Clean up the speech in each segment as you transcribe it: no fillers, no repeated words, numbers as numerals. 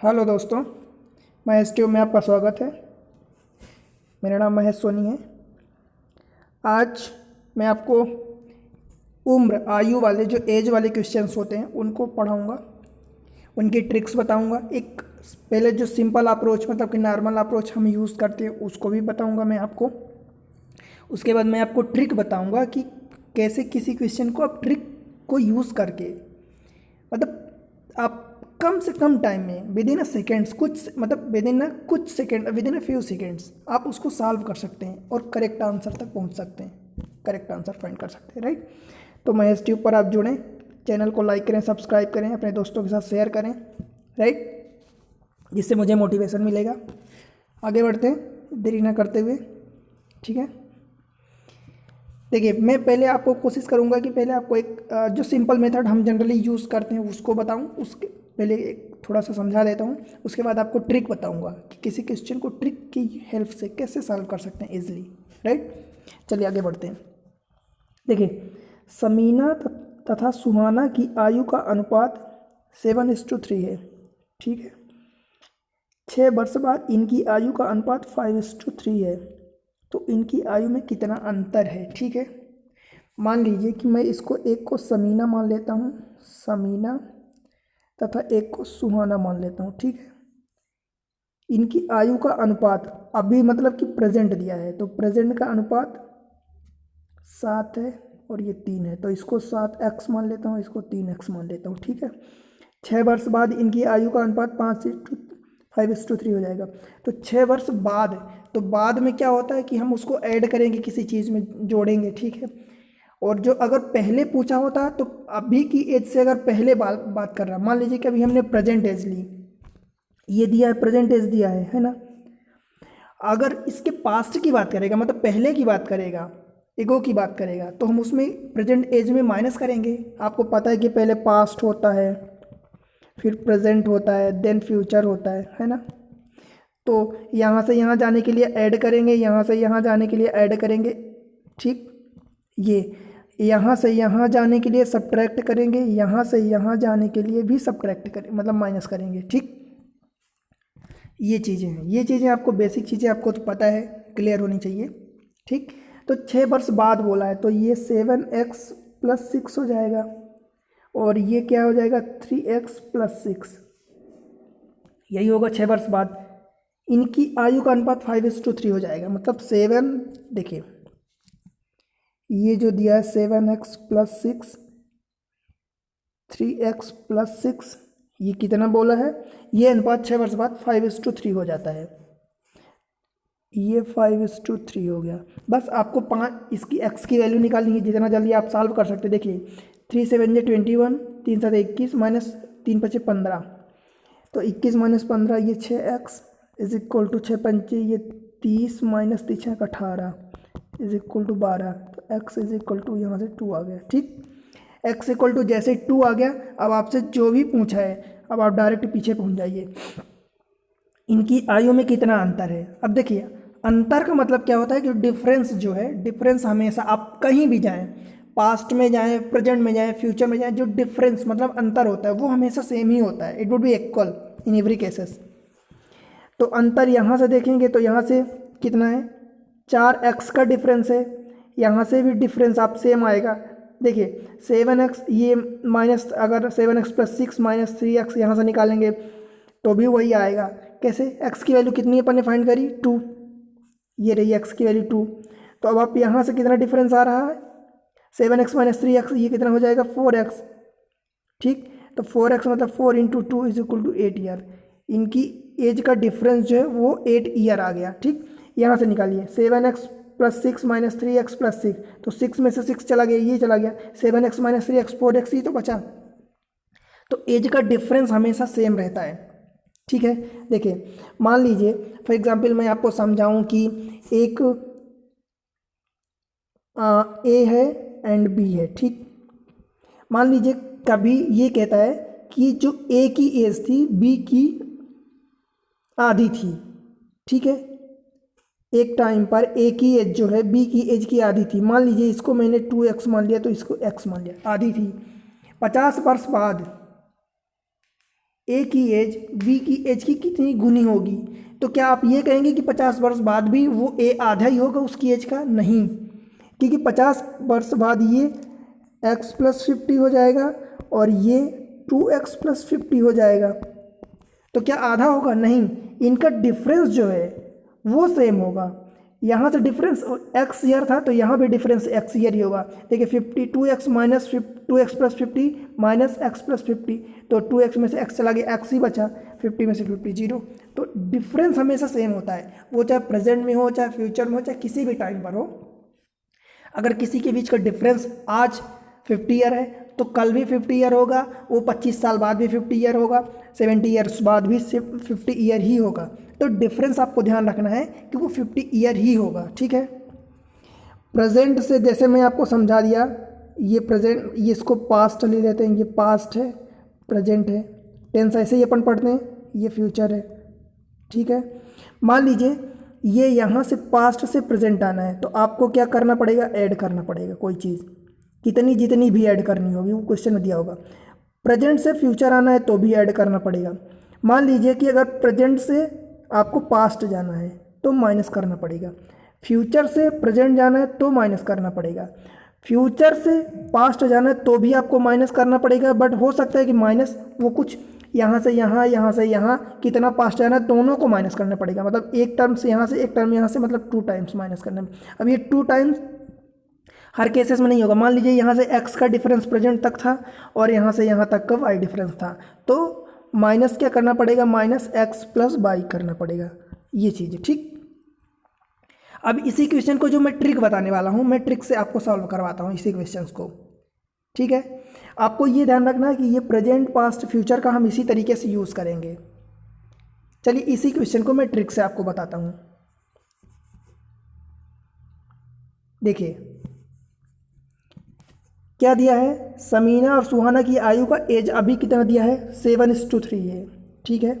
Hello दोस्तों, Mahesh tube में आपका स्वागत है। मेरा नाम महेश सोनी है। आज मैं आपको उम्र आयु वाले जो एज वाले क्वेश्चंस होते हैं उनको पढ़ाऊंगा, उनकी ट्रिक्स बताऊंगा। एक पहले जो सिंपल अप्रोच मतलब कि नॉर्मल अप्रोच हम यूज़ करते हैं उसको भी बताऊंगा मैं आपको। उसके बाद मैं आपको ट्रिक बताऊंगा कि कैसे किसी क्वेश्चन को आप ट्रिक को यूज़ करके मतलब आप कम से कम टाइम में with in a seconds with in a few seconds आप उसको सॉल्व कर सकते हैं और करेक्ट आंसर तक पहुंच सकते हैं, करेक्ट आंसर फाइंड कर सकते हैं, राइट। तो महेश ट्यूब पर आप जुड़ें, चैनल को लाइक करें, सब्सक्राइब करें, अपने दोस्तों के साथ शेयर करें, राइट, जिससे मुझे मोटिवेशन मिलेगा। आगे बढ़ते हैं देरी ना करते हुए, ठीक है। देखिए, मैं पहले आपको कोशिश करूंगा कि पहले आपको एक जो सिंपल मेथड हम जनरली यूज़ करते हैं उसको बताऊं। उसके पहले एक थोड़ा सा समझा देता हूं, उसके बाद आपको ट्रिक बताऊंगा कि किसी क्वेश्चन को ट्रिक की हेल्प से कैसे सॉल्व कर सकते हैं इजीली, राइट। चलिए आगे बढ़ते हैं। देखिए, समीना तथा सुहाना की आयु का अनुपात 7:3 है, ठीक है। 6 वर्ष बाद इनकी आयु का अनुपात 5:3 है, तो इनकी आयु में कितना अंतर है, ठीक है। मान लीजिए कि मैं इसको एक को समीना मान लेता हूँ, समीना, तथा एक को सुहाना मान लेता हूँ, ठीक है। इनकी आयु का अनुपात अभी मतलब कि प्रेजेंट दिया है, तो प्रेजेंट का अनुपात 7 है और ये 3 है, तो इसको 7x मान लेता हूँ, इसको 3x मान लेता हूँ, ठीक है। 6 वर्ष बाद इनकी आयु का अनुपात 5:3 हो जाएगा। तो 6 वर्ष बाद, तो बाद में क्या होता है कि हम उसको ऐड करेंगे, किसी चीज़ में जोड़ेंगे, ठीक है। और जो अगर पहले पूछा होता तो अभी की एज से अगर पहले बात कर रहा, मान लीजिए कि अभी हमने प्रेजेंट एज ली, ये दिया है, प्रेजेंट एज दिया है ना। अगर इसके पास्ट की बात करेगा मतलब पहले की बात करेगा, एगो की बात करेगा, तो हम उसमें प्रेजेंट एज में माइनस करेंगे। आपको पता है कि पहले पास्ट होता है, फिर प्रेजेंट होता है, देन फ्यूचर होता है ना। तो यहाँ से यहाँ जाने के लिए ऐड करेंगे, यहाँ से यहाँ जाने के लिए ऐड करेंगे, ठीक। ये यहाँ से यहाँ जाने के लिए सब्ट्रैक्ट करेंगे, यहाँ से यहाँ जाने के लिए भी सब्ट्रैक्ट करें मतलब माइनस करेंगे, ठीक। ये चीज़ें हैं, ये चीज़ें आपको बेसिक चीज़ें आपको तो पता है, क्लियर होनी चाहिए, ठीक। तो 6 वर्ष बाद बोला है, तो ये 7x+6 हो जाएगा और ये क्या हो जाएगा 3x+6, यही होगा 6 वर्ष बाद। इनकी आयु का अनुपात 5:3 हो जाएगा, मतलब 7, देखिए ये जो दिया है 7x+6, 3x+6, ये कितना बोला है, ये अनुपात 6 वर्ष बाद 5:3 हो जाता है, ये 5:3 हो गया। बस आपको 5 इसकी x की वैल्यू निकालनी है, जितना जल्दी आप सॉल्व कर सकते। देखिए 3 7 21, 3 7 21 माइनस 3 5 15, तो 21 माइनस 15 ये 6x इज इक्वल टू 6 पंचे ये 30 माइनस 3 18 इज इक्वल टू 12, तो x इज इक्वल टू यहाँ से 2 आ गया, ठीक। x इक्वल टू जैसे 2 आ गया, अब आपसे जो भी पूछा है अब आप डायरेक्ट पीछे पहुँच जाइए, इनकी आयु में कितना अंतर है। अब देखिए अंतर का मतलब क्या होता है कि डिफरेंस जो है, डिफरेंस हमेशा आप कहीं भी जाएं, पास्ट में जाएं, प्रेजेंट में जाएं, फ्यूचर में जाएं, जो डिफरेंस मतलब अंतर होता है वो हमेशा सेम ही होता है, it would be equal in every cases. तो अंतर यहाँ से देखेंगे तो यहाँ से कितना है, 4x का डिफरेंस है, यहाँ से भी डिफरेंस आप सेम आएगा। देखिए 7x, ये माइनस, अगर 7x+6 माइनस 3x यहाँ से निकालेंगे तो भी वही आएगा। कैसे, x की वैल्यू कितनी अपन ने फाइंड करी 2, ये रही x की वैल्यू 2, तो अब आप यहाँ से कितना डिफरेंस आ रहा है 7x माइनस 3x, ये कितना हो जाएगा 4x, ठीक। तो 4x मतलब 4 × 2 इज इक्वल टू 8 ईयर, इनकी एज का डिफरेंस जो है वो 8 ईयर आ गया, ठीक। यहाँ से निकालिए 7x+6 माइनस 3x+6, तो 6 में से 6 चला गया, ये चला गया, 7x माइनस 3x 4x ही तो बचा। तो एज का डिफरेंस हमेशा सेम रहता है, ठीक है। देखिए मान लीजिए फॉर एग्जांपल मैं आपको समझाऊं कि एक ए है एंड बी है, ठीक। मान लीजिए कभी ये कहता है कि जो ए की एज थी बी की आधी थी, ठीक है। एक टाइम पर ए की एज जो है बी की एज की आधी थी, मान लीजिए इसको मैंने 2x मान लिया, तो इसको x मान लिया, आधी थी। 50 वर्ष बाद ए की एज बी की एज की कितनी गुनी होगी। तो क्या आप ये कहेंगे कि 50 वर्ष बाद भी वो ए आधा ही होगा उसकी एज का? नहीं, क्योंकि 50 वर्ष बाद ये x + 50 हो जाएगा और ये 2x + 50 हो जाएगा। तो क्या आधा होगा? नहीं, इनका डिफरेंस जो है वो सेम होगा। यहाँ से डिफरेंस x ईयर था तो यहाँ भी डिफरेंस x ईयर ही होगा। देखिए 52x minus 2x + 50 minus x + 50, तो 2x में से x चला गया, x ही बचा, 50 में से 50 0। तो डिफरेंस हमेशा सेम होता है, वो चाहे प्रेजेंट में हो, चाहे फ्यूचर में हो, चाहे किसी भी टाइम पर हो। अगर किसी के बीच का डिफरेंस आज 50 ईयर है तो कल भी 50 ईयर होगा, वो 25 साल बाद भी 50 ईयर होगा, 70 ईयर्स बाद भी 50 ईयर ही होगा। तो डिफरेंस आपको ध्यान रखना है कि वो 50 ईयर ही होगा, ठीक है। प्रेजेंट से जैसे मैं आपको समझा दिया, ये प्रेजेंट, ये इसको पास्ट ले लेते हैं, ये पास्ट है, प्रेजेंट है, टेंस ऐसे ही अपन पढ़ते हैं, ये फ्यूचर है, ठीक है। मान लीजिए ये यहाँ से पास्ट से प्रेजेंट आना है तो आपको क्या करना पड़ेगा? ऐड करना पड़ेगा कोई चीज़, कितनी जितनी भी ऐड करनी होगी, वो क्वेश्चन में दिया होगा। प्रेजेंट से फ्यूचर आना है तो भी ऐड करना पड़ेगा। मान लीजिए कि अगर प्रेजेंट से आपको पास्ट जाना है तो माइनस करना पड़ेगा, फ्यूचर से प्रेजेंट जाना है तो माइनस करना पड़ेगा, फ्यूचर से पास्ट जाना है तो भी आपको माइनस करना पड़ेगा। बट हो सकता है कि माइनस वो कुछ यहाँ से यहाँ, यहाँ से यहाँ, कितना पास्ट जाना है दोनों को माइनस करना पड़ेगा। मतलब एक टर्म से यहाँ से, एक टर्म यहाँ से, मतलब 2 टाइम्स माइनस करना है। अब ये 2 टाइम्स हर केसेस में नहीं होगा। मान लीजिए यहाँ से x का डिफरेंस प्रेजेंट तक था और यहाँ से यहाँ तक का y डिफरेंस था, तो माइनस क्या करना पड़ेगा? माइनस x + y करना पड़ेगा, ये चीज़ है, ठीक। अब इसी क्वेश्चन को जो मैं ट्रिक बताने वाला हूँ, मैं ट्रिक से आपको सॉल्व करवाता हूँ इसी क्वेश्चन को, ठीक है। आपको ये ध्यान रखना है कि ये प्रेजेंट, पास्ट, फ्यूचर का हम इसी तरीके से यूज़ करेंगे। चलिए इसी क्वेश्चन को मैं ट्रिक से आपको बताता हूँ। देखिए क्या दिया है, समीना और सुहाना की आयु का एज अभी कितना दिया है? 7:3 है, ठीक है।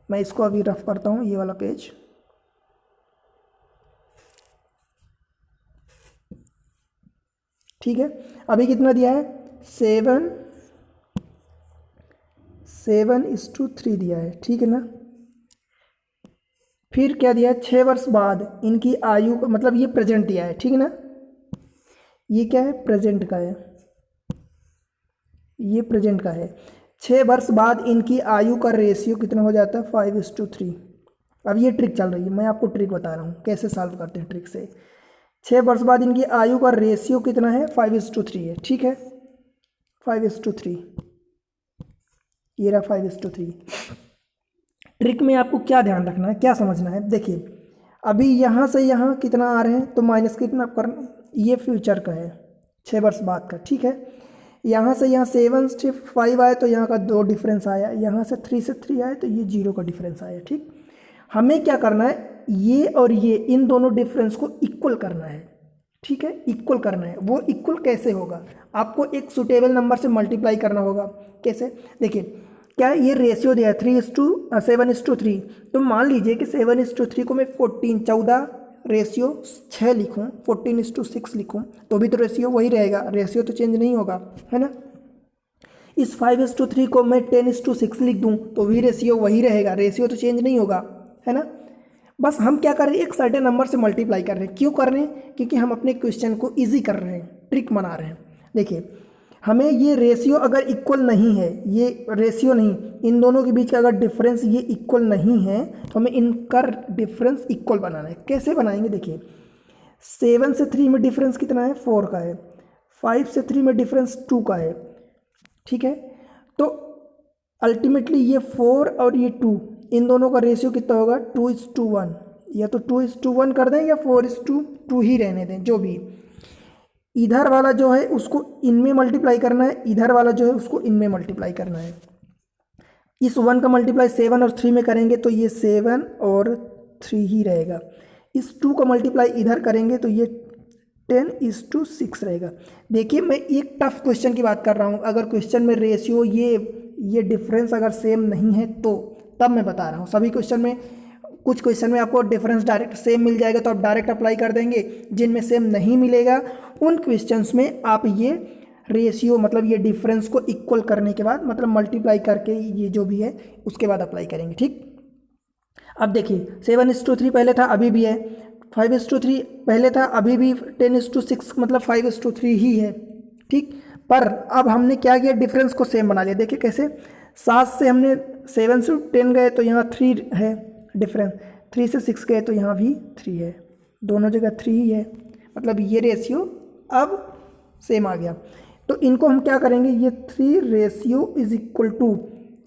मैं इसको अभी रफ करता हूँ, ये वाला पेज। ठीक है, अभी कितना दिया है? 7:3 दिया है, ठीक है ना। फिर क्या दिया है? 6 वर्ष बाद इनकी आयु का, मतलब ये प्रेजेंट दिया है, ठीक है ना। ये क्या है? प्रेजेंट का है, ये प्रेजेंट का है। 6 वर्ष बाद इनकी आयु का रेशियो कितना हो जाता है? 5:3। अब ये ट्रिक चल रही है, मैं आपको ट्रिक बता रहा हूँ कैसे सॉल्व करते हैं ट्रिक से। 6 वर्ष बाद इनकी आयु का रेशियो कितना है? 5:3 है, ठीक है, 5:3। ये रहा 5:3। ट्रिक में आपको क्या ध्यान रखना है, क्या समझना है? देखिए अभी यहाँ से यहाँ कितना आ रहे हैं तो माइनस कितना करना, ये फ्यूचर का है 6 वर्ष बाद का, ठीक है। यहाँ से यहाँ 7 से 5 आए तो यहाँ का 2 डिफरेंस आया, यहाँ से 3 से 3 आए तो ये 0 का डिफरेंस आया, ठीक। हमें क्या करना है? ये और ये, इन दोनों डिफरेंस को इक्वल करना है, ठीक है, इक्वल करना है। वो इक्वल कैसे होगा? आपको एक सुटेबल नंबर से मल्टीप्लाई करना होगा। कैसे? देखिए क्या है, ये रेशियो दिया है 7:3, तो मान लीजिए कि 7:3 को मैं 14 रेशियो 6 लिखूँ, 14:6 लिखूँ तो भी तो रेशियो वही रहेगा, रेशियो तो चेंज नहीं होगा, है ना। इस 5:3 को मैं 10:6 लिख दूँ तो भी रेशियो वही रहेगा, रेशियो तो चेंज नहीं होगा, है ना। बस हम क्या कर रहे हैं? एक सर्टेन नंबर से मल्टीप्लाई कर रहे हैं। क्यों कर रहे हैं? क्योंकि हम अपने क्वेश्चन को ईजी कर रहे हैं, ट्रिक बना रहे हैं। देखिए हमें ये रेशियो अगर इक्वल नहीं है, ये रेशियो नहीं, इन दोनों के बीच का अगर डिफरेंस ये इक्वल नहीं है तो हमें इनका डिफरेंस इक्वल बनाना है। कैसे बनाएंगे? देखिए 7 से 3 में डिफरेंस कितना है? 4 का है। 5 से 3 में डिफरेंस 2 का है, ठीक है। तो अल्टीमेटली ये 4 और ये 2, इन दोनों का रेशियो कितना होगा? 2:1। या तो 2:1 कर दें या 4:2 ही रहने दें, जो भी। इधर वाला जो है उसको इनमें मल्टीप्लाई करना है, इधर वाला जो है उसको इनमें मल्टीप्लाई करना है। इस 1 का मल्टीप्लाई 7 और 3 में करेंगे तो ये 7 और 3 ही रहेगा। इस 2 का मल्टीप्लाई इधर करेंगे तो ये 10:6 रहेगा। देखिए मैं एक टफ क्वेश्चन की बात कर रहा हूँ, अगर क्वेश्चन में रेशियो ये डिफरेंस अगर सेम नहीं है तो तब मैं बता रहा हूँ। सभी क्वेश्चन में, कुछ क्वेश्चन में आपको डिफरेंस डायरेक्ट सेम मिल जाएगा तो आप डायरेक्ट अप्लाई कर देंगे, जिनमें सेम नहीं मिलेगा उन क्वेश्चंस में आप ये रेशियो मतलब ये डिफरेंस को इक्वल करने के बाद, मतलब मल्टीप्लाई करके ये जो भी है उसके बाद अप्लाई करेंगे। ठीक, अब देखिए 7:3 पहले था अभी भी है, 5:3 पहले था अभी भी 10:6 मतलब 5:3 ही है। ठीक, पर अब हमने क्या किया, डिफरेंस को सेम बना लिया। देखिए कैसे, 7 से हमने 7 से 10 गए तो यहाँ 3 है डिफरेंस, 3 से 6 गए तो यहाँ भी 3 है, दोनों जगह 3 ही है, मतलब ये रेशियो अब सेम आ गया। तो इनको हम क्या करेंगे, ये 3 रेशियो इज इक्वल टू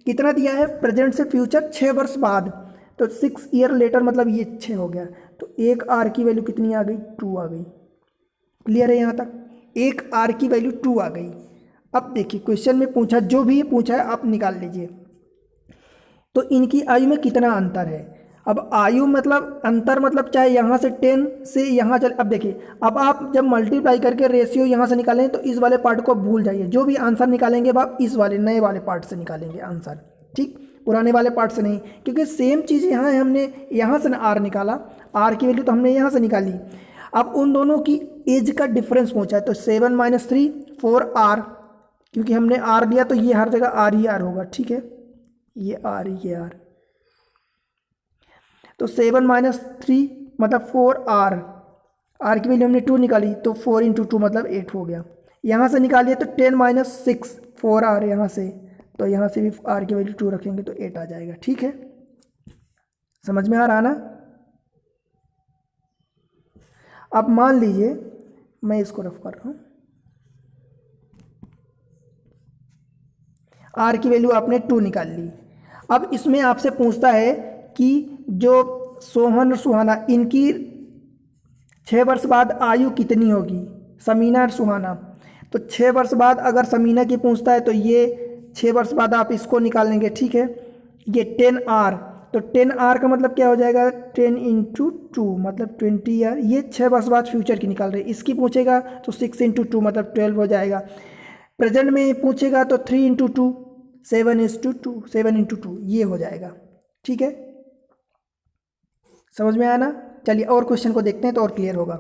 कितना दिया है, प्रेजेंट से फ्यूचर 6 वर्ष बाद, तो 6 ईयर लेटर मतलब ये 6 हो गया। तो एक आर की वैल्यू कितनी आ गई, 2 आ गई। क्लियर है यहाँ तक, एक आर की वैल्यू 2 आ गई। अब देखिए क्वेश्चन में पूछा, जो भी पूछा है आप निकाल लीजिए। तो इनकी आयु में कितना अंतर है, अब आयु मतलब अंतर मतलब चाहे यहाँ से 10 से यहाँ चले। अब देखिए, अब आप जब मल्टीप्लाई करके रेशियो यहाँ से निकालें तो इस वाले पार्ट को भूल जाइए, जो भी आंसर निकालेंगे अब आप इस वाले नए वाले पार्ट से निकालेंगे आंसर। ठीक, पुराने वाले पार्ट से नहीं, क्योंकि सेम चीज़ यहाँ है, हमने यहाँ से आर निकाला, आर की वैल्यू तो हमने यहाँ से निकाली। अब उन दोनों की एज का डिफरेंस पूछा है, तो 7 - 3 4 आर, क्योंकि हमने आर दिया तो ये हर जगह आर ही आर होगा। ठीक है, ये आर ये आर, तो 7 - 3 मतलब 4 आर, आर की वैल्यू हमने 2 निकाली तो 4 × 2 मतलब 8 हो गया। यहाँ से निकालिए तो 10 - 6 4 आर यहाँ से, तो यहाँ से भी आर की वैल्यू 2 रखेंगे तो 8 आ जाएगा। ठीक है, समझ में आ रहा ना। अब मान लीजिए मैं इसको रफ कर रहा हूँ, आर की वैल्यू आपने 2 निकाल ली। अब इसमें आपसे पूछता है कि जो सोहन और सुहाना, इनकी 6 वर्ष बाद आयु कितनी होगी, समीना और सुहाना। तो 6 वर्ष बाद अगर समीना की पूछता है तो ये 6 वर्ष बाद आप इसको निकाल लेंगे। ठीक है, ये 10 आर, तो 10 आर का मतलब क्या हो जाएगा, 10 × 2 मतलब 20 ईयर। ये 6 वर्ष बाद फ्यूचर की निकाल रहे, इसकी पूछेगा तो 6 × 2 मतलब 12 हो जाएगा। प्रेजेंट में पूछेगा तो 3 × 2 7:2 7 × 2 ये हो जाएगा। ठीक है, समझ में आया ना। चलिए और क्वेश्चन को देखते हैं तो और क्लियर होगा।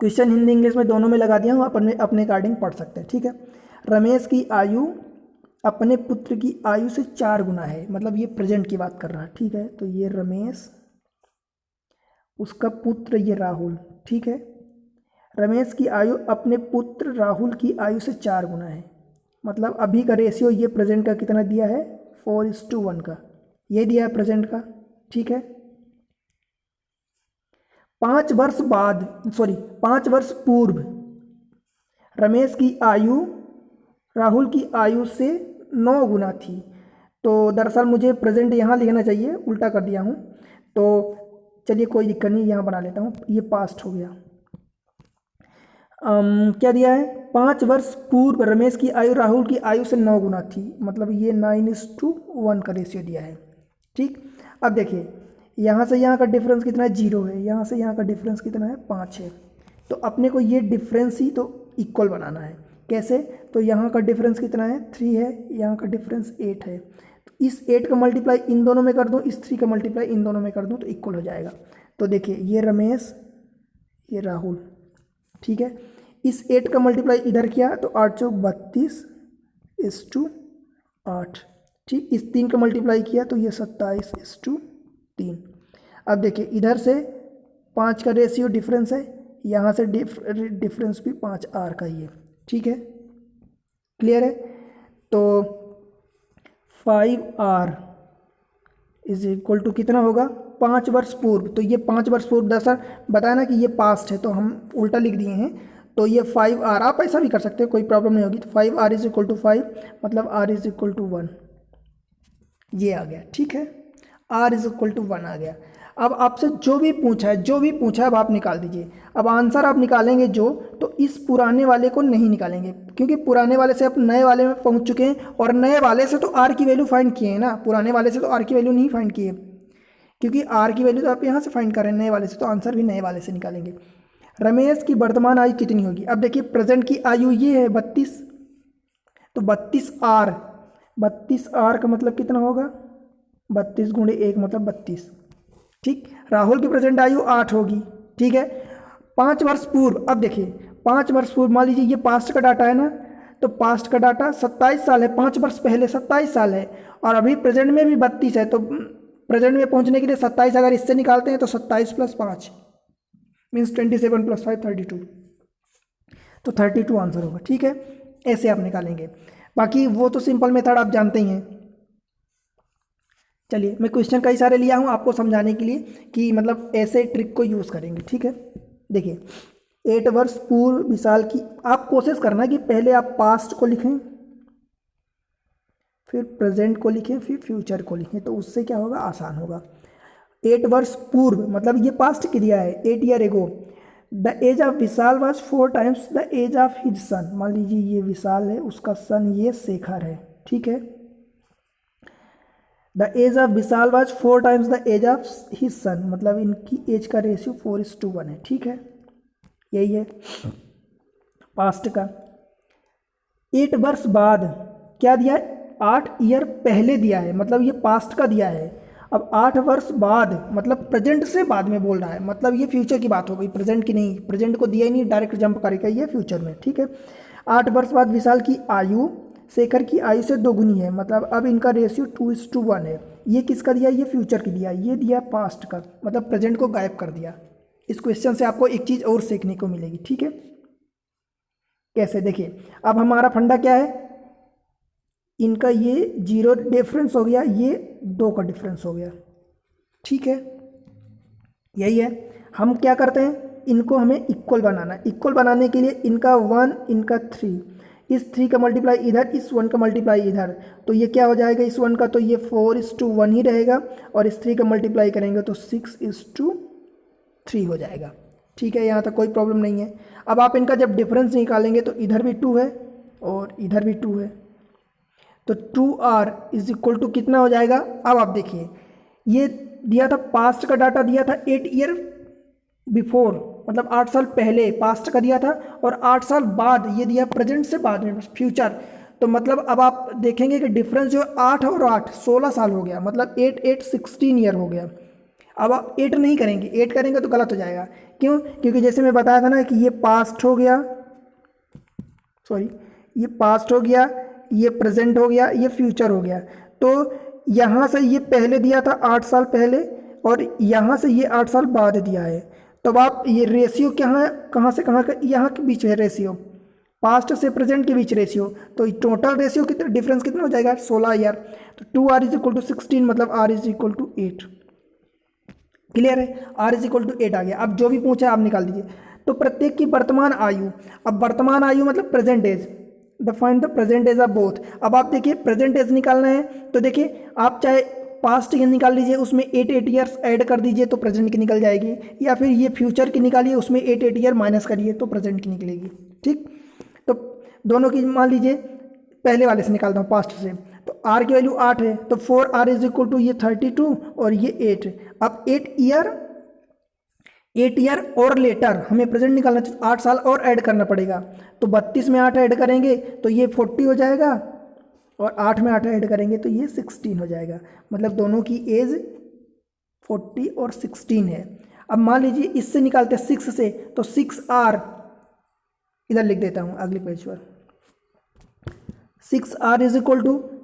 क्वेश्चन हिंदी इंग्लिश में दोनों में लगा दिया हूँ, अपने अपने अकॉर्डिंग पढ़ सकते हैं। ठीक है, रमेश की आयु अपने पुत्र की आयु से 4 गुना है, मतलब ये प्रेजेंट की बात कर रहा है। ठीक है, तो ये रमेश, उसका पुत्र ये राहुल। ठीक है, रमेश की आयु अपने पुत्र राहुल की आयु से 4 गुना है, मतलब अभी का रेशियो ये प्रेजेंट का कितना दिया है, 4:1 का ये दिया है प्रेजेंट का। ठीक है, 5 वर्ष पूर्व रमेश की आयु राहुल की आयु से 9 गुना थी। तो दरअसल मुझे प्रेजेंट यहाँ लिखना चाहिए, उल्टा कर दिया हूँ। तो चलिए कोई दिक्कत नहीं, यहाँ बना लेता हूँ, ये पास्ट हो गया। क्या दिया है, 5 वर्ष पूर्व रमेश की आयु राहुल की आयु से 9 गुना थी, मतलब ये 9:1 का रेशियो दिया है। ठीक, अब देखिए यहाँ से यहाँ का डिफरेंस कितना है, 0 है, यहाँ से यहाँ का डिफरेंस कितना है, 5 है। तो अपने को ये डिफरेंस ही तो इक्वल बनाना है। कैसे, तो यहाँ का डिफरेंस कितना है, 3 है, यहाँ का डिफरेंस 8 है। तो इस 8 का मल्टीप्लाई इन दोनों में कर दूँ, इस 3 का मल्टीप्लाई इन दोनों में कर दूँ तो इक्वल हो जाएगा। तो देखिए ये रमेश ये राहुल। ठीक है, इस 8 का मल्टीप्लाई इधर किया तो 8 × 32:8। ठीक, इस 3 का मल्टीप्लाई किया तो ये 27:3। अब देखिए इधर से 5 का रेशियो डिफरेंस है, यहाँ से डिफरेंस भी 5 आर का ही है। ठीक है, क्लियर है। तो 5R = कितना होगा, 5 वर्ष पूर्व। तो ये 5 वर्ष पूर्व, दरअसल बताया ना कि ये पास्ट है तो हम उल्टा लिख दिए हैं। तो ये 5R, आप ऐसा भी कर सकते हैं, कोई प्रॉब्लम नहीं होगी। तो 5R = 5 मतलब R = 1, ये आ गया। ठीक है, R = 1 आ गया। अब आपसे जो भी पूछा है अब आप निकाल दीजिए। अब आंसर आप निकालेंगे तो इस पुराने वाले को नहीं निकालेंगे, क्योंकि पुराने वाले से आप नए वाले में पहुंच चुके हैं, और नए वाले से तो R की वैल्यू फाइंड किए हैं ना, पुराने वाले से तो R की वैल्यू नहीं फाइंड किए, क्योंकि R की वैल्यू तो आप यहाँ से फाइंड कर रहे हैं नए वाले से, तो आंसर भी नए वाले से निकालेंगे। रमेश की वर्तमान आयु कितनी होगी, अब देखिए प्रेजेंट की आयु ये है 32, तो 32R का मतलब कितना होगा, 32 × 1 मतलब 32। ठीक, राहुल की प्रेजेंट आयु 8 होगी। ठीक है, 5 वर्ष पूर्व, अब देखिए 5 वर्ष पूर्व, मान लीजिए ये पास्ट का डाटा है ना, तो पास्ट का डाटा 27 साल है, 5 वर्ष पहले 27 साल है, और अभी प्रेजेंट में भी 32 है, तो प्रेजेंट में पहुंचने के लिए 27 अगर इससे निकालते हैं तो 27 + 5 मीन्स 27 + 5 32, तो 32 आंसर होगा। ठीक है, ऐसे आप निकालेंगे। बाकी वो तो सिंपल मेथड आप जानते ही हैं। चलिए, मैं क्वेश्चन कई सारे लिया हूँ आपको समझाने के लिए कि मतलब ऐसे ट्रिक को यूज़ करेंगे। ठीक है, देखिए 8 वर्ष पूर्व विशाल की, आप कोशिश करना कि पहले आप पास्ट को लिखें, फिर प्रेजेंट को लिखें, फिर फ्यूचर को लिखें, तो उससे क्या होगा, आसान होगा। 8 वर्ष पूर्व मतलब ये पास्ट क्रिया है, 8 year ago the age of Vishal was 4 times the age of his son. मान लीजिए ये विशाल है, उसका सन ये शेखर है। ठीक है, the age of Vishal was 4 times the age of his son, मतलब इनकी एज का रेशियो 4:1 है। ठीक है, यही है पास्ट का। 8 वर्ष बाद क्या दिया है, 8 ईयर पहले दिया है, मतलब ये पास्ट का दिया है। अब 8 वर्ष बाद मतलब प्रेजेंट से बाद में बोल रहा है, मतलब ये फ्यूचर की बात हो गई, प्रेजेंट की नहीं। प्रेजेंट को दिया ही नहीं, डायरेक्ट जंप करेगा ये फ्यूचर में। ठीक है, 8 वर्ष बाद विशाल की आयु शेखर की आयु से दोगुनी है, मतलब अब इनका रेशियो 2:1 है। ये किसका दिया, ये फ्यूचर की दिया, ये दिया पास्ट का, मतलब प्रेजेंट को गायब कर दिया। इस क्वेश्चन से आपको एक चीज़ और सीखने को मिलेगी। ठीक है, कैसे, देखिए अब हमारा फंडा क्या है, इनका ये 0 डिफरेंस हो गया, ये 2 का डिफरेंस हो गया। ठीक है, यही है। हम क्या करते हैं, इनको हमें इक्वल बनाना है। इक्वल बनाने के लिए इनका 1 इनका 3, इस 3 का मल्टीप्लाई इधर, इस 1 का मल्टीप्लाई इधर, तो ये क्या हो जाएगा, इस 1 का तो ये 4:1 ही रहेगा, और इस 3 का मल्टीप्लाई करेंगे तो 6:3 हो जाएगा। ठीक है, यहाँ तक कोई प्रॉब्लम नहीं है। अब आप इनका जब डिफरेंस निकालेंगे तो इधर भी 2 है और इधर भी 2 है, तो 2r = कितना हो जाएगा। अब आप देखिए, ये दिया था पास्ट का डाटा, दिया था 8 ईयर बिफोर, मतलब 8 साल पहले पास्ट का दिया था, और 8 साल बाद ये दिया प्रेजेंट से बाद में फ्यूचर। तो मतलब अब आप देखेंगे कि डिफरेंस जो 8 और 8 16 साल हो गया, मतलब 8 8 16 ईयर हो गया। अब आप 8 नहीं करेंगे, 8 करेंगे तो गलत हो जाएगा। क्यों, क्योंकि जैसे मैं बताया था ना कि ये पास्ट हो गया, सॉरी ये पास्ट हो गया, ये प्रेजेंट हो गया, ये फ्यूचर हो गया। तो यहाँ से ये पहले दिया था 8 साल पहले, और यहाँ से ये 8 साल बाद दिया है। तब आप ये रेशियो क्या है, कहाँ से कहाँ का, यहाँ के बीच है रेशियो, पास्ट से प्रेजेंट के बीच रेशियो, तो टोटल रेशियो कितना, डिफरेंस कितना हो जाएगा, 16 ईयर। तो 2r = 16, मतलब r = 8। क्लियर है, r = 8 आ गया। अब जो भी पूछा आप निकाल दीजिए। तो प्रत्येक की वर्तमान आयु, अब वर्तमान आयु मतलब present age, find the present age of both. अब आप देखिए प्रेजेंट एज निकालना है, तो देखिए आप चाहे पास्ट की निकाल लीजिए, उसमें 8 ईयर्स ऐड कर दीजिए तो प्रेजेंट की निकल जाएगी, या फिर ये फ्यूचर की निकालिए, उसमें 8 ईयर माइनस करिए तो प्रेजेंट की निकलेगी। ठीक, तो दोनों की मान लीजिए, पहले वाले से निकालता हूँ पास्ट से, तो r की वैल्यू 8 है, तो 4r = ये 32 और ये 8। अब 8 ईयर और लेटर हमें प्रेजेंट निकालना चाहिए, 8 साल और ऐड करना पड़ेगा, तो 32 में 8 ऐड करेंगे तो ये 40 हो जाएगा, और 8 में 8 ऐड करेंगे तो ये 16 हो जाएगा। मतलब दोनों की एज 40 और 16 है। अब मान लीजिए इससे निकालते हैं 6 से, तो 6r इधर लिख देता हूँ अगले पेज पर, 6r =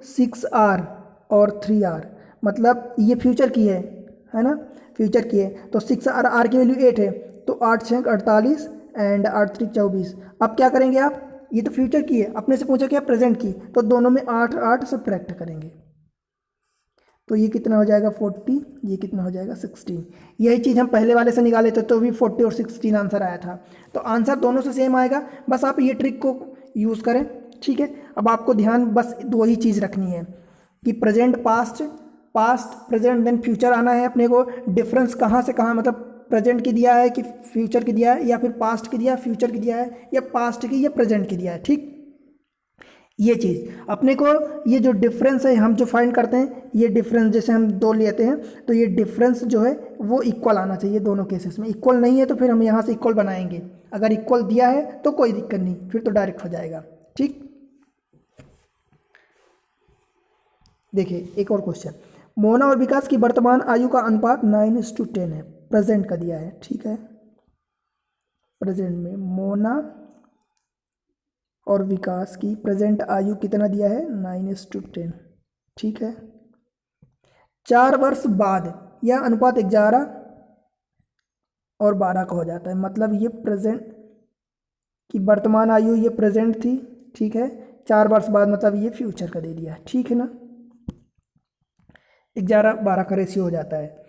6r और 3r, मतलब ये फ्यूचर की है ना, फ्यूचर की है। तो 6r, r की वैल्यू 8 है, तो 8 6 48 एंड 8 3 24। अब क्या करेंगे आप, ये तो फ्यूचर की है, अपने से पूछा क्या प्रेजेंट की, तो दोनों में 8 8 सब्ट्रैक्ट करेंगे, तो ये कितना हो जाएगा 40, ये कितना हो जाएगा 16। यही चीज़ हम पहले वाले से निकाले थे, तो भी 40 और 16 आंसर आया था। तो आंसर दोनों से सेम आएगा, बस आप ये ट्रिक को यूज़ करें। ठीक है, अब आपको ध्यान बस 2 ही चीज़ रखनी है कि present past, past present then future आना है अपने को। डिफरेंस कहाँ से कहाँ, मतलब प्रेजेंट की दिया है कि फ्यूचर की दिया है, या फिर पास्ट की दिया है फ्यूचर की दिया है, या पास्ट की या प्रेजेंट की दिया है। ठीक, ये चीज़ अपने को, ये जो डिफरेंस है हम जो फाइंड करते हैं, ये डिफरेंस जैसे हम 2 लेते हैं, तो ये डिफरेंस जो है वो इक्वल आना चाहिए दोनों केसेस में। इक्वल नहीं है तो फिर हम यहाँ से इक्वल बनाएंगे, अगर इक्वल दिया है तो कोई दिक्कत नहीं, फिर तो डायरेक्ट हो जाएगा। ठीक, देखिए एक और क्वेश्चन, मोना और विकास की वर्तमान आयु का अनुपात 9:10 है, प्रेजेंट का दिया है। ठीक है, प्रेजेंट में मोना और विकास की प्रेजेंट आयु कितना दिया है 9:10। ठीक है, 4 वर्ष बाद यह अनुपात 11 और 12 का हो जाता है। मतलब ये प्रेजेंट की वर्तमान आयु ये प्रेजेंट थी, ठीक है, 4 वर्ष बाद मतलब ये फ्यूचर का दे दिया, ठीक है ना। 11-12 का रेशियो हो जाता है।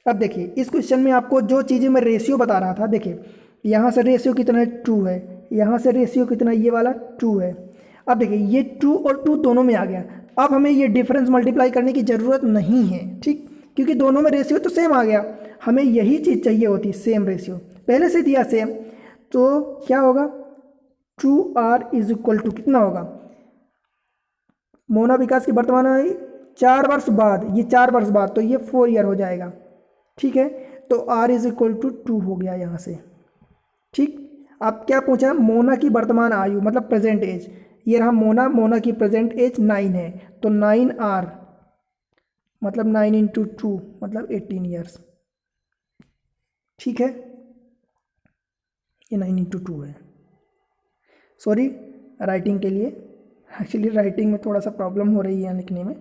अब देखिए इस क्वेश्चन में आपको जो चीज़ें मैं रेशियो बता रहा था, देखिए यहाँ से रेशियो कितना है 2 है, यहाँ से रेशियो कितना ये वाला 2 है। अब देखिए ये 2 और 2 दोनों में आ गया। अब हमें ये डिफरेंस मल्टीप्लाई करने की ज़रूरत नहीं है, ठीक, क्योंकि दोनों में रेशियो तो सेम आ गया। हमें यही चीज़ चाहिए होती, सेम रेशियो पहले से दिया सेम, तो क्या होगा 2r इज इक्वल टू कितना होगा, मोना विकास की वर्तमान आयु 4 वर्ष बाद, ये 4 वर्ष बाद तो ये 4 ईयर हो जाएगा, ठीक है। तो r इज इक्वल टू 2 हो गया यहाँ से, ठीक। अब क्या पूछा, मोना की वर्तमान आयु मतलब प्रेजेंट एज, ये रहा मोना, मोना की प्रेजेंट एज 9 है, तो 9r मतलब 9 इंटू 2 मतलब 18 ईयर्स, ठीक है। ये 9 इंटू 2 है, सॉरी राइटिंग के लिए, एक्चुअली राइटिंग में थोड़ा सा प्रॉब्लम हो रही है लिखने में,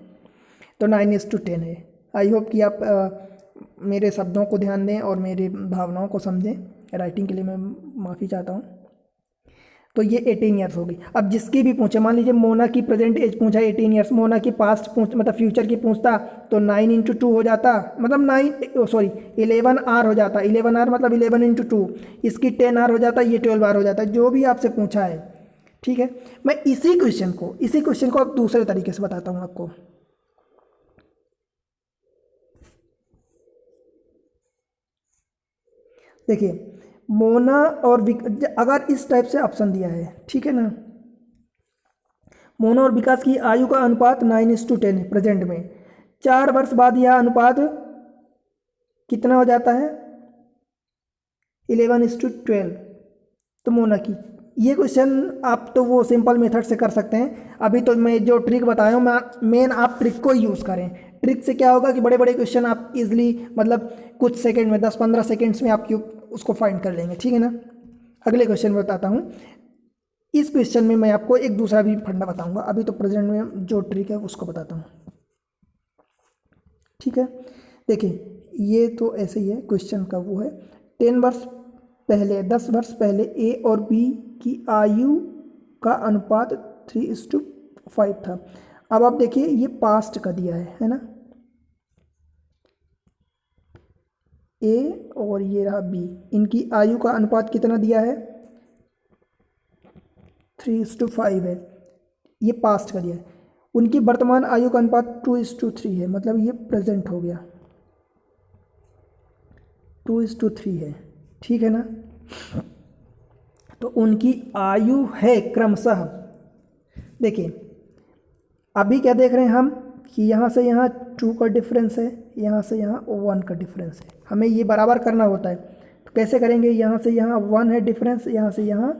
तो 9:10 है। आई होप कि आप मेरे शब्दों को ध्यान दें और मेरी भावनाओं को समझें। राइटिंग के लिए मैं माफ़ी चाहता हूँ। तो ये 18 ईयर्स होगी। अब जिसकी भी पूछे, मान लीजिए मोना की प्रेजेंट एज पूछा 18 ईयर्स, मोना की पास्ट पूछ मतलब फ्यूचर की पूछता तो 9 इंटू 2 हो जाता, मतलब 11r हो जाता, 11r मतलब 11 इंटू 2, इसकी 10r हो जाता, ये 12r हो जाता, जो भी आपसे पूछा है, ठीक है। मैं इसी क्वेश्चन को अब दूसरे तरीके से बताता हूँ आपको। देखिए मोना और अगर इस टाइप से ऑप्शन दिया है, ठीक है ना, मोना और विकास की आयु का अनुपात 9:10 है प्रेजेंट में, 4 वर्ष बाद यह अनुपात कितना हो जाता है 11:12, तो मोना की। ये क्वेश्चन आप तो वो सिंपल मेथड से कर सकते हैं। अभी तो मैं जो ट्रिक बताया हूँ, मेन आप ट्रिक को यूज़ करें। ट्रिक से क्या होगा कि बड़े बड़े क्वेश्चन आप इजीली मतलब कुछ सेकंड में 10-15 सेकंड्स में आप उसको फाइंड कर लेंगे, ठीक है ना। अगले क्वेश्चन में बताता हूँ। इस क्वेश्चन में मैं आपको एक दूसरा भी फंडा बताऊंगा, अभी तो प्रेजेंट में जो ट्रिक है उसको बताता हूँ, ठीक है। देखिए ये तो ऐसे ही है, क्वेश्चन का वो है 10 वर्ष पहले ए और बी की आयु का अनुपात 3:5 था। अब आप देखिए ये पास्ट का दिया है ना, ए और ये रहा बी, इनकी आयु का अनुपात कितना दिया है 3:5 है, ये पास्ट का दिया है। उनकी वर्तमान आयु का अनुपात 2:3 है, मतलब ये प्रेजेंट हो गया, 2:3 है, ठीक है ना। तो उनकी आयु है क्रमशः, देखिए अभी क्या देख रहे हैं हम कि यहाँ से यहाँ 2 का डिफरेंस है, यहाँ से यहाँ 1 का डिफरेंस है, हमें ये बराबर करना होता है। तो कैसे करेंगे, यहाँ से यहाँ 1 है डिफरेंस, यहाँ से यहाँ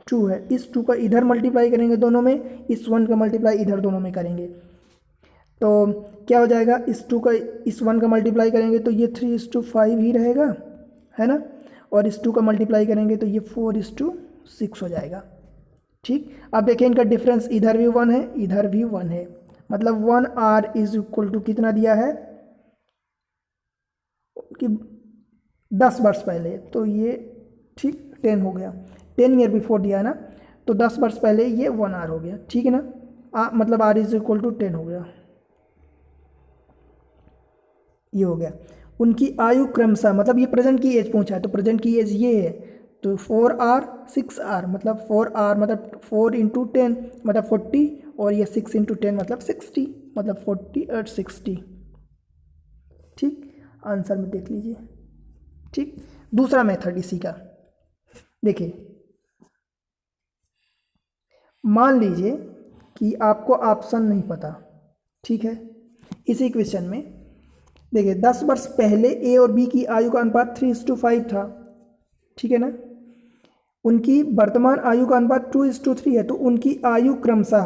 2 है, इस 2 का इधर मल्टीप्लाई करेंगे दोनों में, इस 1 का मल्टीप्लाई इधर दोनों में करेंगे, तो क्या हो जाएगा, इस 2 का इस 1 का मल्टीप्लाई करेंगे तो ये 3:5 ही रहेगा, है ना, और इस 2 का मल्टीप्लाई करेंगे तो ये 4:6 हो जाएगा, ठीक। अब देखिए इनका डिफरेंस इधर भी 1 है, इधर भी 1 है, मतलब 1r इज इक्वल टू कितना दिया है कि 10 वर्ष पहले, तो ये ठीक 10 हो गया, 10 ईयर बिफोर दिया है ना, तो 10 वर्ष पहले ये 1r हो गया, ठीक है ना। मतलब r इज इक्वल टू 10 हो गया, ये हो गया। उनकी आयु क्रमशः, मतलब ये प्रेजेंट की एज पूछा है, तो प्रेजेंट की एज ये है, तो 4r 6r मतलब 4r मतलब 4 इंटू 10 मतलब 40, और ये 6 इंटू 10 मतलब 60, मतलब 40 और 60, ठीक। आंसर में देख लीजिए, ठीक। दूसरा मेथड इसी का, देखिए मान लीजिए कि आपको ऑप्शन नहीं पता, ठीक है। इसी क्वेश्चन में देखिए 10 वर्ष पहले ए और बी की आयु का अनुपात 3:5 था, ठीक है ना। उनकी वर्तमान आयु का अनुपात 2:3 है, तो उनकी आयु क्रमशः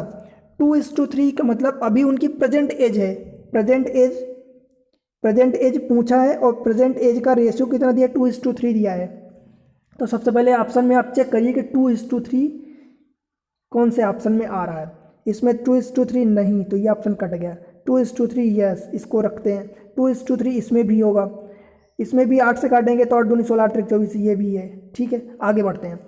2:3 का मतलब अभी उनकी प्रेजेंट एज है, प्रेजेंट एज पूछा है और प्रेजेंट एज का रेशियो कितना दिया 2:3 दिया है। तो सबसे पहले ऑप्शन में आप चेक करिए कि 2:3 कौन से ऑप्शन में आ रहा है। इसमें 2:3 नहीं, तो ये ऑप्शन कट गया। 2:3 यस, इसको रखते हैं। 2:3 इसमें भी होगा, इसमें भी 8 से काटेंगे तो 8 दूनी 16, 8 24, ये भी है। ठीक है, आगे बढ़ते हैं।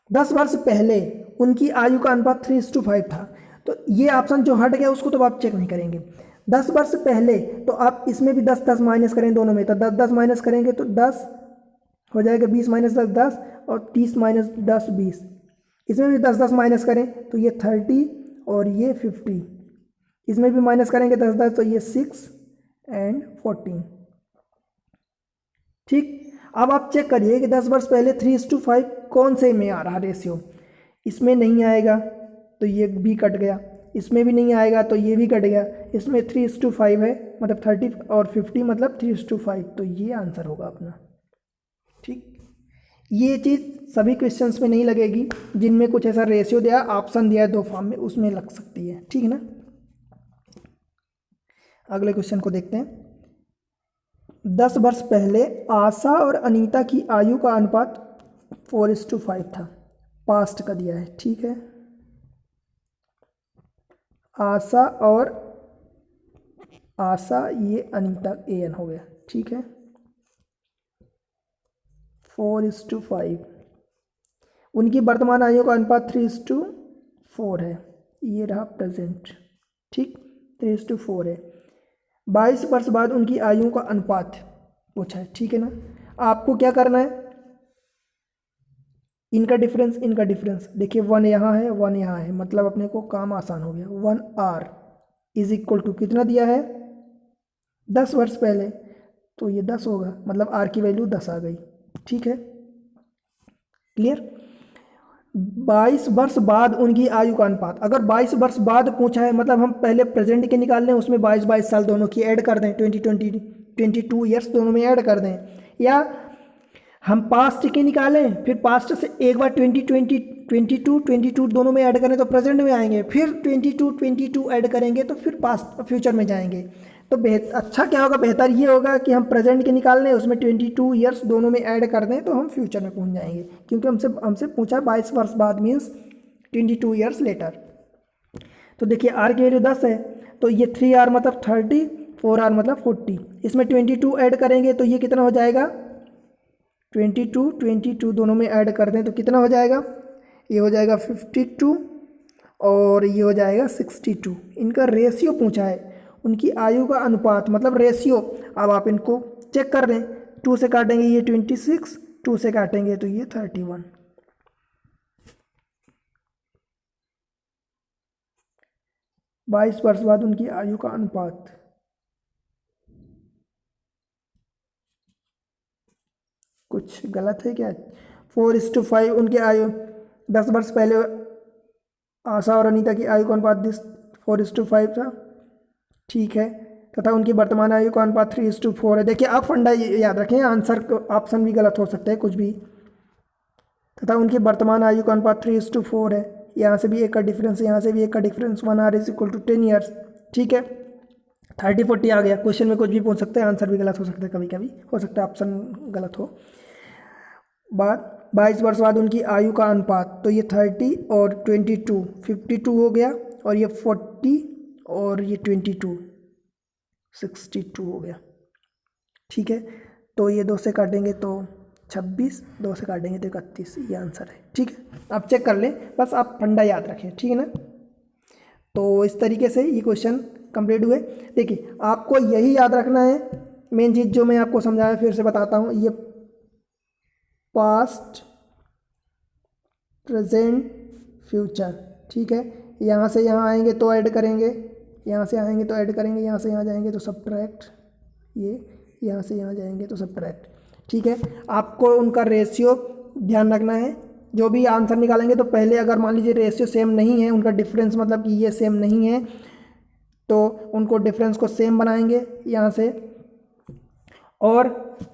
10 वर्ष पहले उनकी आयु का अनुपात 3:5 था, तो ये ऑप्शन जो हट गया उसको तो आप चेक नहीं करेंगे। 10 वर्ष पहले, तो आप इसमें भी 10 10 माइनस करें दोनों में, तो 10 10 माइनस करेंगे तो 10 हो जाएगा, 20 माइनस 10 10, और 30 माइनस 10 20। इसमें भी 10 10 माइनस करें तो ये 30 और ये 50। इसमें भी माइनस करेंगे 10 10, तो ये 6 एंड 14। ठीक, अब आप चेक करिए कि 10 वर्ष पहले 3:5 कौन से में आ रहा रेशियो। इसमें नहीं आएगा तो ये भी कट गया, इसमें भी नहीं आएगा तो ये भी कट गया। इसमें 3:5 है, मतलब 30 और 50 मतलब 3:5, तो ये आंसर होगा अपना। ठीक, ये चीज़ सभी क्वेश्चंस में नहीं लगेगी, जिनमें कुछ ऐसा रेशियो दिया, ऑप्शन दिया है 2 फॉर्म में, उसमें लग सकती है। ठीक है ना। अगले क्वेश्चन को देखते हैं। 10 वर्ष पहले आशा और अनीता की आयु का अनुपात 4:5 था, पास्ट का दिया है। ठीक है, आशा ये अनीता AN हो गया। ठीक है, 4:5। उनकी वर्तमान आयु का अनुपात 3:4 है, ये रहा प्रेजेंट। ठीक, 3:4 है। 22 वर्ष बाद उनकी आयु का अनुपात पूछा है। ठीक है ना, आपको क्या करना है, इनका डिफरेंस देखिए, 1 यहाँ है 1 यहाँ है, मतलब अपने को काम आसान हो गया। 1R इज इक्वल टू कितना दिया है, 10 वर्ष पहले, तो ये 10 होगा, मतलब R की वैल्यू 10 आ गई। ठीक है, क्लियर। 22 वर्ष बाद उनकी आयु का अनुपात, अगर 22 वर्ष बाद पूछा है, मतलब हम पहले प्रेजेंट के निकाल लें, उसमें 22 साल दोनों की ऐड कर दें, 22 ईयर्स दोनों में ऐड कर दें, या हम पास्ट के निकालें, फिर पास्ट से एक बार 22 दोनों में ऐड करें तो प्रेजेंट में आएंगे, फिर 22 ऐड करेंगे तो फिर पास्ट फ्यूचर में जाएंगे। तो अच्छा क्या होगा, बेहतर ये होगा कि हम प्रेजेंट के निकाल लें, उसमें 22 ईयर्स दोनों में ऐड कर दें, तो हम फ्यूचर में पहुंच जाएंगे, क्योंकि हमसे पूछा 22 वर्ष बाद मीन्स 22 ईयर्स लेटर। तो देखिए R की वैल्यू 10 है, तो ये 3R मतलब 30, 4R मतलब 40। इसमें 22 ऐड करेंगे तो ये कितना हो जाएगा, 22 दोनों में ऐड कर दें तो कितना हो जाएगा, ये हो जाएगा 52 और ये हो जाएगा 62। इनका रेशियो पूछा है, उनकी आयु का अनुपात मतलब रेशियो। अब आप इनको चेक कर लें, 2 से काटेंगे ये 26, 2 से काटेंगे तो ये 31। बाईस वर्ष बाद उनकी आयु का अनुपात, कुछ गलत है क्या, 4:5 उनकी आयु, 10 वर्ष पहले आशा और अनीता की आयु का अनुपात 4:5 था। ठीक है, तथा उनकी वर्तमान आयु का अनुपात 3:4 है। देखिए आप फंडा याद रखें, आंसर ऑप्शन भी गलत हो सकते हैं कुछ भी। तथा उनकी वर्तमान आयु का अनुपात 3:4 है, यहाँ से भी एक का डिफरेंस, यहाँ से भी एक का difference, 1R is equal to 10 years. ठीक है, 30 40 आ गया। क्वेश्चन में कुछ भी पूछ सकते हैं, आंसर भी गलत हो सकता है, कभी कभी हो सकता है ऑप्शन गलत हो। बाद 22 वर्ष बाद उनकी आयु का अनुपात, तो ये 30 और 22 52 हो गया, और ये 40 और ये 22 62 हो गया। ठीक है, तो ये 2 से काटेंगे तो 26, 2 से काटेंगे तो 31, ये आंसर है। ठीक है, आप चेक कर लें, बस आप फंडा याद रखें। ठीक है ना, तो इस तरीके से ये क्वेश्चन कंप्लीट हुए। देखिए आपको यही याद रखना है, मेन चीज़ जो मैं आपको समझाया फिर से बताता हूँ, ये पास्ट प्रेजेंट फ्यूचर। ठीक है, यहाँ से यहाँ आएंगे तो ऐड करेंगे, यहाँ से आएंगे तो ऐड करेंगे, यहाँ से यहाँ जाएंगे तो सब्ट्रैक्ट, ये यहाँ से यहाँ जाएंगे तो सब्ट्रैक्ट। ठीक है, आपको उनका रेशियो ध्यान रखना है। जो भी आंसर निकालेंगे तो पहले अगर मान लीजिए रेशियो सेम नहीं है, उनका डिफरेंस मतलब कि ये सेम नहीं है, तो उनको डिफरेंस को सेम बनाएंगे यहाँ से, और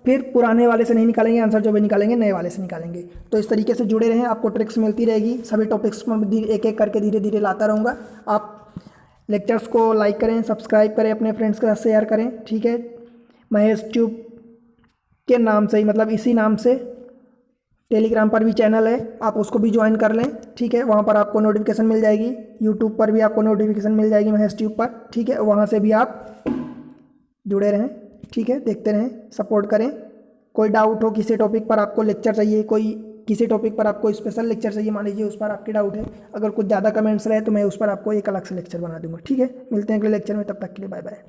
फिर पुराने वाले से नहीं निकालेंगे आंसर, जो भी निकालेंगे नए वाले से निकालेंगे। तो इस तरीके से जुड़े रहें, आपको ट्रिक्स मिलती रहेगी। सभी टॉपिक्स में एक एक करके धीरे धीरे लाता रहूँगा। आप लेक्चर्स को लाइक करें, सब्सक्राइब करें, अपने फ्रेंड्स के साथ शेयर करें। ठीक है, महेश ट्यूब के नाम से ही, मतलब इसी नाम से टेलीग्राम पर भी चैनल है, आप उसको भी ज्वाइन कर लें, ठीक है। वहाँ पर आपको नोटिफिकेशन मिल जाएगी, यूट्यूब पर भी आपको नोटिफिकेशन मिल जाएगी महेश ट्यूब पर, ठीक है। वहाँ से भी आप जुड़े रहें, ठीक है, देखते रहें, सपोर्ट करें। कोई डाउट हो, किसी टॉपिक पर आपको लेक्चर चाहिए, कोई किसी टॉपिक पर आपको स्पेशल लेक्चर चाहिए, मान लीजिए उस पर आपकी डाउट है, अगर कुछ ज़्यादा कमेंट्स रहे तो मैं उस पर आपको एक अलग से लेक्चर बना दूंगा, ठीक है। मिलते हैं अगले लेक्चर में, तब तक के लिए बाय बाय।